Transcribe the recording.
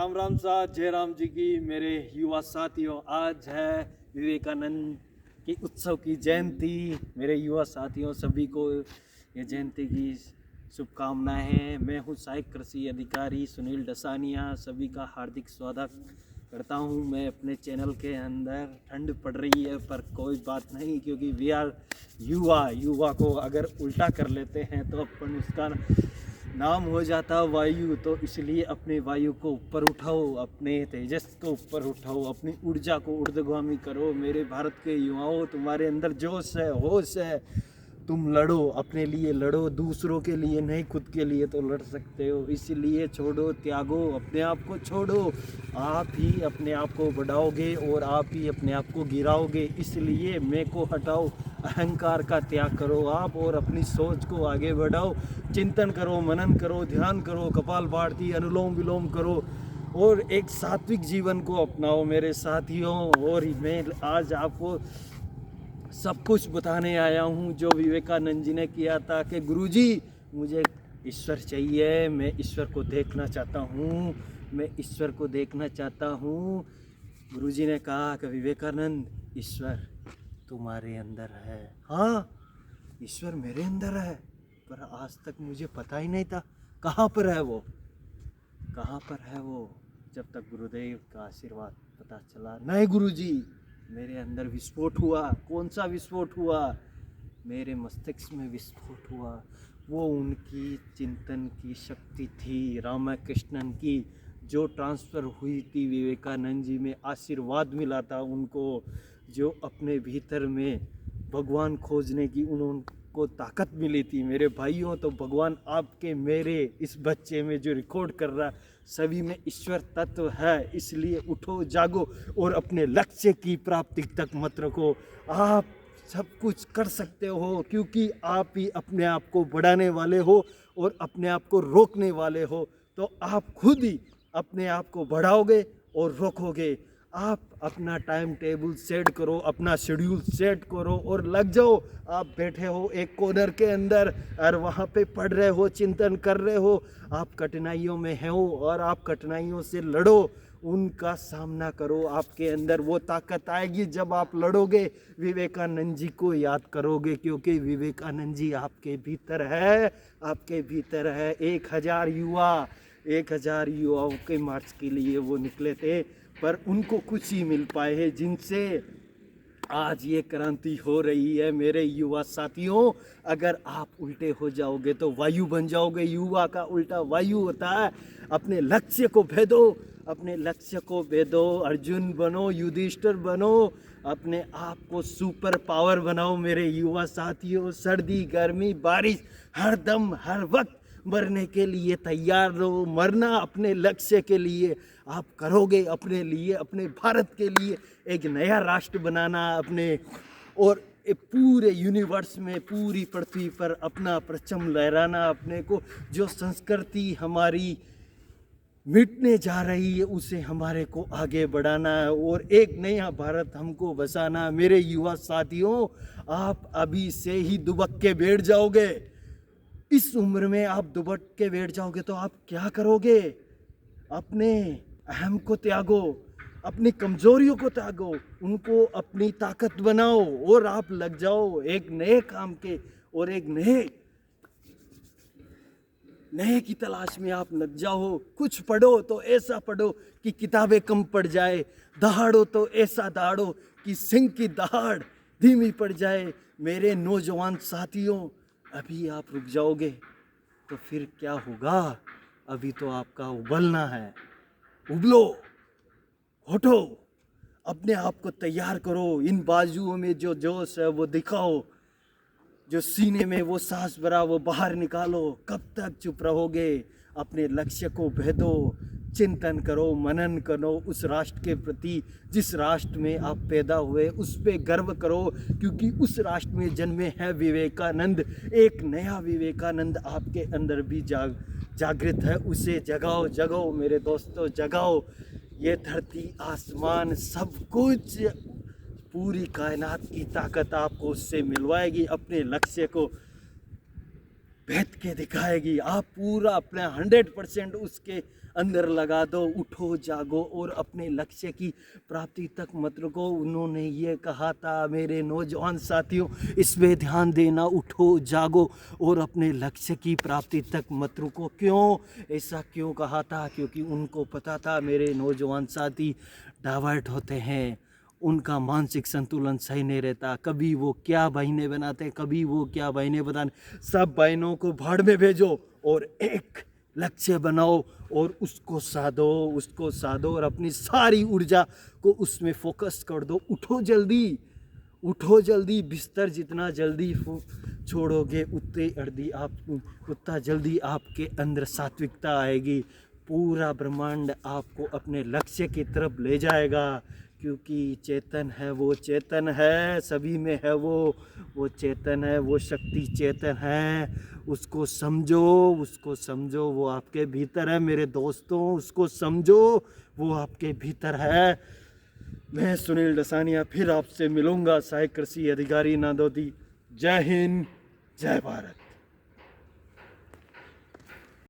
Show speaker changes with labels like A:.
A: राम राम सा जय राम जी की मेरे युवा साथियों। आज है विवेकानंद की उत्सव की जयंती। मेरे युवा साथियों सभी को ये जयंती की शुभकामनाएं हैं। मैं हूँ सहायक कृषि अधिकारी सुनील डसानिया। सभी का हार्दिक स्वागत करता हूँ मैं अपने चैनल के अंदर। ठंड पड़ रही है पर कोई बात नहीं, क्योंकि वी आर युवा को अगर उल्टा कर लेते हैं तो अपन उसका नाम हो जाता वायु। तो इसलिए अपने वायु को ऊपर उठाओ, अपने तेजस को ऊपर उठाओ, अपनी ऊर्जा को ऊर्ध्वगामी करो। मेरे भारत के युवाओं, तुम्हारे अंदर जोश है, होश है, तुम लड़ो, अपने लिए लड़ो, दूसरों के लिए नहीं, खुद के लिए तो लड़ सकते हो। इसलिए छोड़ो, त्यागो, अपने आप को छोड़ो। आप ही अपने आप को बढ़ाओगे और आप ही अपने आप को गिराओगे। इसलिए मैं को हटाओ, अहंकार का त्याग करो आप और अपनी सोच को आगे बढ़ाओ। चिंतन करो, मनन करो, ध्यान करो, कपालभाति, अनुलोम विलोम करो और एक सात्विक जीवन को अपनाओ मेरे साथियों। और मैं आज आपको सब कुछ बताने आया हूँ जो विवेकानंद जी ने किया था कि गुरुजी मुझे ईश्वर चाहिए, मैं ईश्वर को देखना चाहता हूँ, मैं ईश्वर को देखना चाहता हूँ। गुरुजी ने कहा कि विवेकानंद ईश्वर तुम्हारे अंदर है। हाँ, ईश्वर मेरे अंदर है, पर आज तक मुझे पता ही नहीं था कहाँ पर है वो, कहाँ पर है वो। जब तक गुरुदेव का आशीर्वाद पता चला। नहीं गुरुजी, मेरे अंदर विस्फोट हुआ। कौन सा विस्फोट हुआ? मेरे मस्तिष्क में विस्फोट हुआ। वो उनकी चिंतन की शक्ति थी, रामकृष्णन की, जो ट्रांसफ़र हुई थी विवेकानंद जी में। आशीर्वाद मिला था उनको, जो अपने भीतर में भगवान खोजने की उनको ताकत मिली थी। मेरे भाइयों, तो भगवान आपके मेरे इस बच्चे में जो रिकॉर्ड कर रहा, सभी में ईश्वर तत्व है। इसलिए उठो, जागो और अपने लक्ष्य की प्राप्ति तक मत रखो। आप सब कुछ कर सकते हो, क्योंकि आप ही अपने आप को बढ़ाने वाले हो और अपने आप को रोकने वाले हो। तो आप खुद ही अपने आप को बढ़ाओगे और रोकोगे। आप अपना टाइम टेबल सेट करो, अपना शेड्यूल सेट करो और लग जाओ। आप बैठे हो एक कॉर्नर के अंदर और वहाँ पे पढ़ रहे हो, चिंतन कर रहे हो, आप कठिनाइयों में हो और आप कठिनाइयों से लड़ो, उनका सामना करो। आपके अंदर वो ताकत आएगी जब आप लड़ोगे, विवेकानंद जी को याद करोगे, क्योंकि विवेकानंद जी आपके भीतर है, आपके भीतर है। 1000 युवाओं के मार्च के लिए वो निकले थे, पर उनको कुछ ही मिल पाए हैं जिनसे आज ये क्रांति हो रही है। मेरे युवा साथियों, अगर आप उल्टे हो जाओगे तो वायु बन जाओगे। युवा का उल्टा वायु होता है। अपने लक्ष्य को भेदो, अपने लक्ष्य को भेदो। अर्जुन बनो, युधिष्ठिर बनो, अपने आप को सुपर पावर बनाओ मेरे युवा साथियों। सर्दी, गर्मी, बारिश, हर दम, हर वक्त मरने के लिए तैयार रहो। मरना अपने लक्ष्य के लिए आप करोगे, अपने लिए, अपने भारत के लिए एक नया राष्ट्र बनाना अपने, और पूरे यूनिवर्स में, पूरी पृथ्वी पर अपना परचम लहराना अपने को। जो संस्कृति हमारी मिटने जा रही है उसे हमारे को आगे बढ़ाना है और एक नया भारत हमको बसाना। मेरे युवा साथियों, आप अभी से ही दुबक के बैठ जाओगे। इस उम्र में आप दुबक के बैठ जाओगे तो आप क्या करोगे? अपने अहम को त्यागो, अपनी कमजोरियों को त्यागो, उनको अपनी ताकत बनाओ और आप लग जाओ एक नए काम के और एक नए की तलाश में आप लग जाओ। कुछ पढ़ो तो ऐसा पढ़ो कि किताबें कम पड़ जाए, दहाड़ो तो ऐसा दहाड़ो कि सिंह की दहाड़ धीमी पड़ जाए। मेरे नौजवान साथियों, अभी आप रुक जाओगे तो फिर क्या होगा? अभी तो आपका उबलना है। उबलो, उठो, अपने आप को तैयार करो। इन बाजुओं में जो जोश है वो दिखाओ, जो सीने में वो सांस भरा वो बाहर निकालो। कब तक चुप रहोगे? अपने लक्ष्य को भेदो, चिंतन करो, मनन करो। उस राष्ट्र के प्रति जिस राष्ट्र में आप पैदा हुए उस पे गर्व करो, क्योंकि उस राष्ट्र में जन्मे हैं विवेकानंद। एक नया विवेकानंद आपके अंदर भी जागृत है, उसे जगाओ, जगाओ मेरे दोस्तों, जगाओ। ये धरती, आसमान, सब कुछ, पूरी कायनात की ताकत आपको उससे मिलवाएगी, अपने लक्ष्य को भेद के दिखाएगी। आप पूरा अपना 100% उसके अंदर लगा दो, उठो जागो और अपने लक्ष्य की प्राप्ति तक मत रुको। उन्होंने ये कहा था मेरे नौजवान साथियों, इस पे ध्यान देना, उठो जागो और अपने लक्ष्य की प्राप्ति तक मत रुको। क्यों ऐसा क्यों कहा था? क्योंकि उनको पता था मेरे नौजवान साथी डाइवर्ट होते हैं, उनका मानसिक संतुलन सही नहीं रहता, कभी वो क्या बहाने बनाते, कभी वो क्या बहाने बताने। सब बहनों को भाड़ में भेजो और एक लक्ष्य बनाओ और उसको साधो और अपनी सारी ऊर्जा को उसमें फोकस कर दो। उठो जल्दी, बिस्तर जितना जल्दी छोड़ोगे उतना जल्दी आपके अंदर सात्विकता आएगी। पूरा ब्रह्मांड आपको अपने लक्ष्य की तरफ ले जाएगा, क्योंकि चेतन है, वो चेतन है, सभी में है वो चेतन है, वो शक्ति चेतन है। उसको समझो, वो आपके भीतर है मेरे दोस्तों, उसको समझो, वो आपके भीतर है। मैं सुनील डसानिया फिर आपसे मिलूंगा, सहायक कृषि अधिकारी नादौती। जय हिंद, जय भारत।